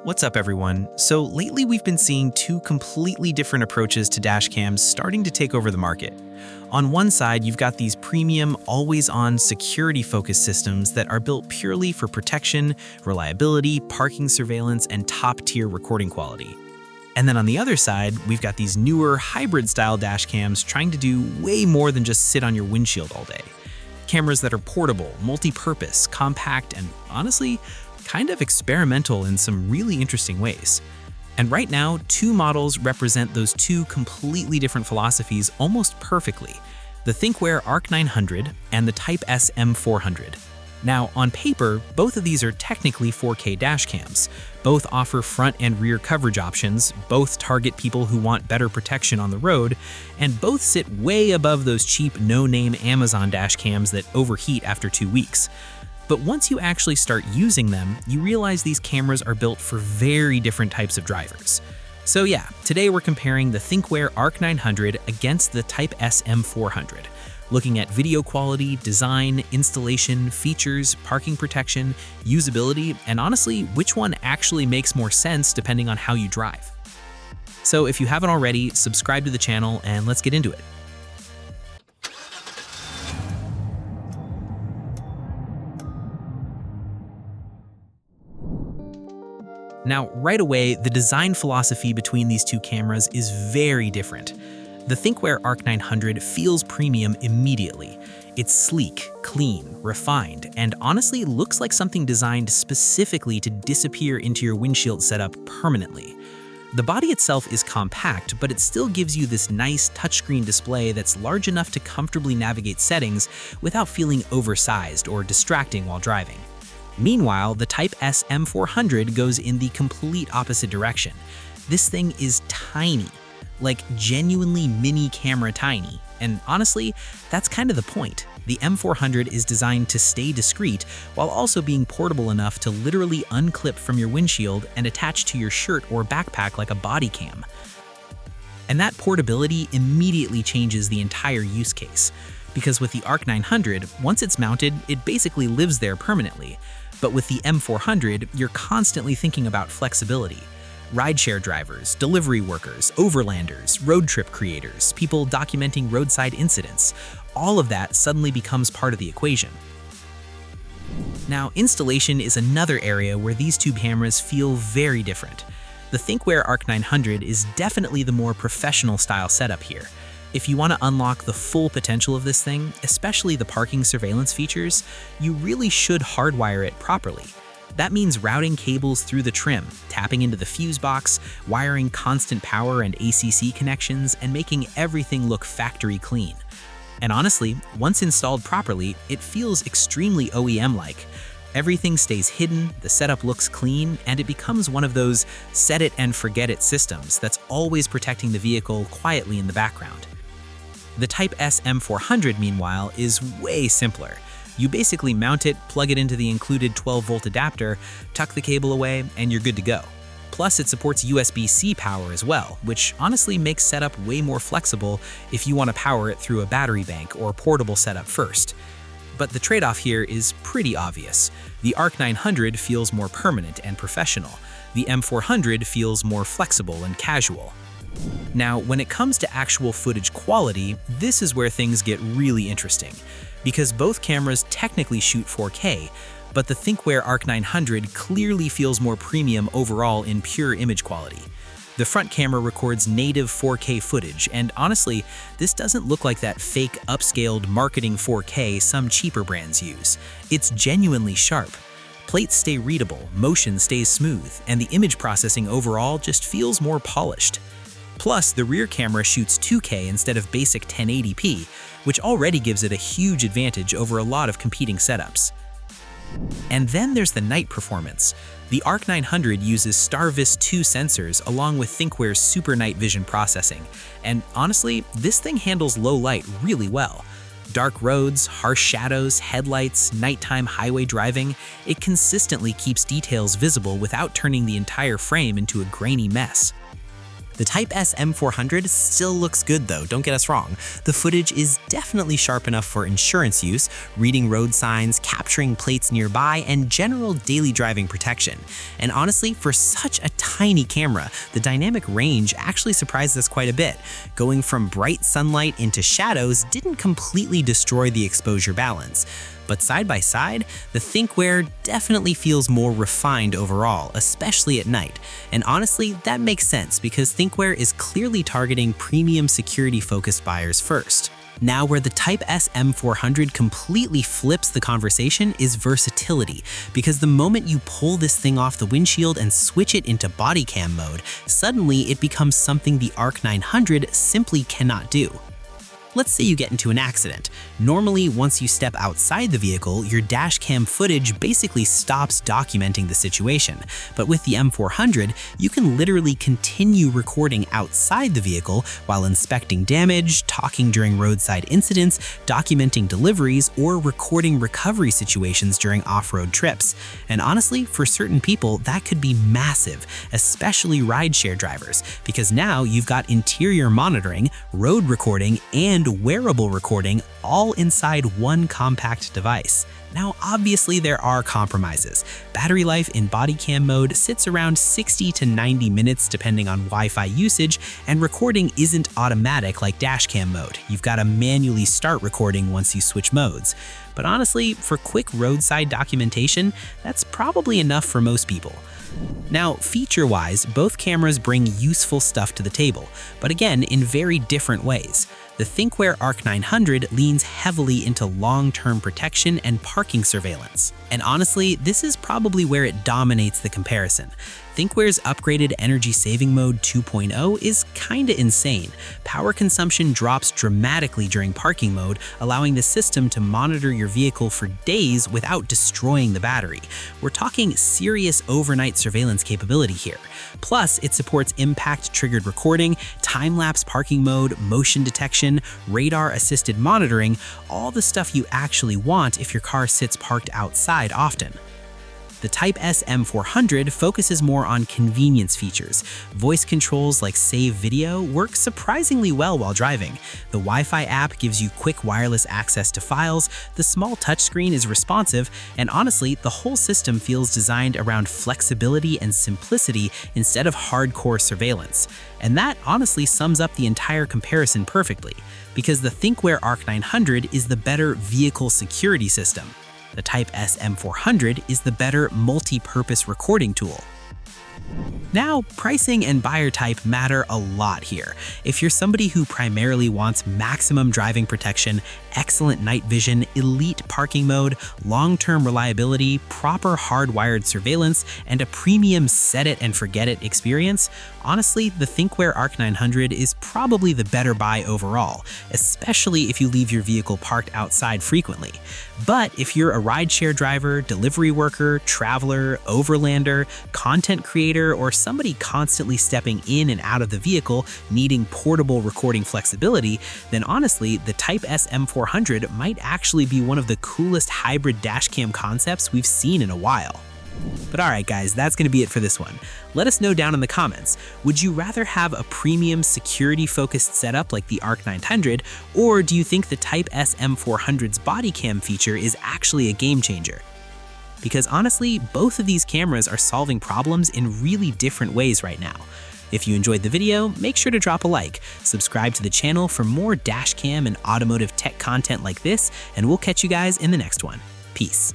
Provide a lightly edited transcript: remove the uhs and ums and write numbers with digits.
What's up, everyone? So lately we've been seeing two completely different approaches to dash cams starting to take over the market. On one side, you've got these premium, always-on, security-focused systems that are built purely for protection, reliability, parking surveillance, and top-tier recording quality. And then on the other side, we've got these newer, hybrid-style dash cams trying to do way more than just sit on your windshield all day. Cameras that are portable, multi-purpose, compact, and honestly, kind of experimental in some really interesting ways. And right now, two models represent those two completely different philosophies almost perfectly: the Thinkware ARC 900 and the Type S M400. Now, on paper, both of these are technically 4K dash cams. Both offer front and rear coverage options, both target people who want better protection on the road, and both sit way above those cheap, no-name Amazon dash cams that overheat after 2 weeks. But once you actually start using them, you realize these cameras are built for very different types of drivers. So yeah, today we're comparing the Thinkware ARC 900 against the Type S M400, looking at video quality, design, installation, features, parking protection, usability, and honestly, which one actually makes more sense depending on how you drive. So if you haven't already, subscribe to the channel and let's get into it. Now, right away, the design philosophy between these two cameras is very different. The Thinkware ARC 900 feels premium immediately. It's sleek, clean, refined, and honestly looks like something designed specifically to disappear into your windshield setup permanently. The body itself is compact, but it still gives you this nice touchscreen display that's large enough to comfortably navigate settings without feeling oversized or distracting while driving. Meanwhile, the Type S M400 goes in the complete opposite direction. This thing is tiny, like genuinely mini camera tiny, and honestly, that's kind of the point. The M400 is designed to stay discreet while also being portable enough to literally unclip from your windshield and attach to your shirt or backpack like a body cam. And that portability immediately changes the entire use case, because with the ARC 900, once it's mounted, it basically lives there permanently. But with the M400, you're constantly thinking about flexibility. Rideshare drivers, delivery workers, overlanders, road trip creators, people documenting roadside incidents, all of that suddenly becomes part of the equation. Now, installation is another area where these two cameras feel very different. The Thinkware ARC 900 is definitely the more professional style setup here. If you want to unlock the full potential of this thing, especially the parking surveillance features, you really should hardwire it properly. That means routing cables through the trim, tapping into the fuse box, wiring constant power and ACC connections, and making everything look factory clean. And honestly, once installed properly, it feels extremely OEM-like. Everything stays hidden, the setup looks clean, and it becomes one of those set-it-and-forget-it systems that's always protecting the vehicle quietly in the background. The Type S M400, meanwhile, is way simpler. You basically mount it, plug it into the included 12-volt adapter, tuck the cable away, and you're good to go. Plus, it supports USB-C power as well, which honestly makes setup way more flexible if you want to power it through a battery bank or portable setup first. But the trade-off here is pretty obvious. The ARC 900 feels more permanent and professional. The M400 feels more flexible and casual. Now, when it comes to actual footage quality, this is where things get really interesting, because both cameras technically shoot 4K, but the Thinkware ARC 900 clearly feels more premium overall in pure image quality. The front camera records native 4K footage, and honestly, this doesn't look like that fake upscaled marketing 4K some cheaper brands use. It's genuinely sharp. Plates stay readable, motion stays smooth, and the image processing overall just feels more polished. Plus, the rear camera shoots 2K instead of basic 1080p, which already gives it a huge advantage over a lot of competing setups. And then there's the night performance. The ARC 900 uses Starvis 2 sensors along with Thinkware's super night vision processing, and honestly, this thing handles low light really well. Dark roads, harsh shadows, headlights, nighttime highway driving, it consistently keeps details visible without turning the entire frame into a grainy mess. The Type S M400 still looks good though, don't get us wrong. The footage is definitely sharp enough for insurance use, reading road signs, capturing plates nearby, and general daily driving protection. And honestly, for such a tiny camera, the dynamic range actually surprised us quite a bit. Going from bright sunlight into shadows didn't completely destroy the exposure balance. But side by side, the Thinkware definitely feels more refined overall, especially at night. And honestly, that makes sense because Thinkware is clearly targeting premium security-focused buyers first. Now, where the Type S M400 completely flips the conversation is versatility, because the moment you pull this thing off the windshield and switch it into body cam mode, suddenly it becomes something the ARC 900 simply cannot do. Let's say you get into an accident. Normally, once you step outside the vehicle, your dash cam footage basically stops documenting the situation. But with the M400, you can literally continue recording outside the vehicle while inspecting damage, talking during roadside incidents, documenting deliveries, or recording recovery situations during off-road trips. And honestly, for certain people, that could be massive, especially rideshare drivers, because now you've got interior monitoring, road recording, and wearable recording all inside one compact device. Now, obviously there are compromises. Battery life in body cam mode sits around 60 to 90 minutes depending on Wi-Fi usage, and recording isn't automatic like dash cam mode. You've got to manually start recording once you switch modes. But honestly, for quick roadside documentation, that's probably enough for most people. Now, feature-wise, both cameras bring useful stuff to the table, but again, in very different ways. The Thinkware ARC 900 leans heavily into long-term protection and parking surveillance. And honestly, this is probably where it dominates the comparison. Thinkware's upgraded Energy Saving Mode 2.0 is kinda insane. Power consumption drops dramatically during parking mode, allowing the system to monitor your vehicle for days without destroying the battery. We're talking serious overnight surveillance capability here. Plus, it supports impact-triggered recording, time-lapse parking mode, motion detection, radar-assisted monitoring, all the stuff you actually want if your car sits parked outside often. The Type S M400 focuses more on convenience features. Voice controls like Save Video work surprisingly well while driving. The Wi-Fi app gives you quick wireless access to files, the small touchscreen is responsive, and honestly, the whole system feels designed around flexibility and simplicity instead of hardcore surveillance. And that honestly sums up the entire comparison perfectly, because the Thinkware ARC 900 is the better vehicle security system. The Type S M400 is the better multi-purpose recording tool. Now, pricing and buyer type matter a lot here. If you're somebody who primarily wants maximum driving protection, excellent night vision, elite parking mode, long-term reliability, proper hardwired surveillance, and a premium set-it-and-forget-it experience, honestly, the Thinkware ARC 900 is probably the better buy overall, especially if you leave your vehicle parked outside frequently. But if you're a rideshare driver, delivery worker, traveler, overlander, content creator, or somebody constantly stepping in and out of the vehicle needing portable recording flexibility, then honestly, the Type S M400 might actually be one of the coolest hybrid dashcam concepts we've seen in a while. But alright guys, that's going to be it for this one. Let us know down in the comments, would you rather have a premium security-focused setup like the ARC 900, or do you think the Type S M400's body cam feature is actually a game changer? Because honestly, both of these cameras are solving problems in really different ways right now. If you enjoyed the video, make sure to drop a like, subscribe to the channel for more dashcam and automotive tech content like this, and we'll catch you guys in the next one. Peace.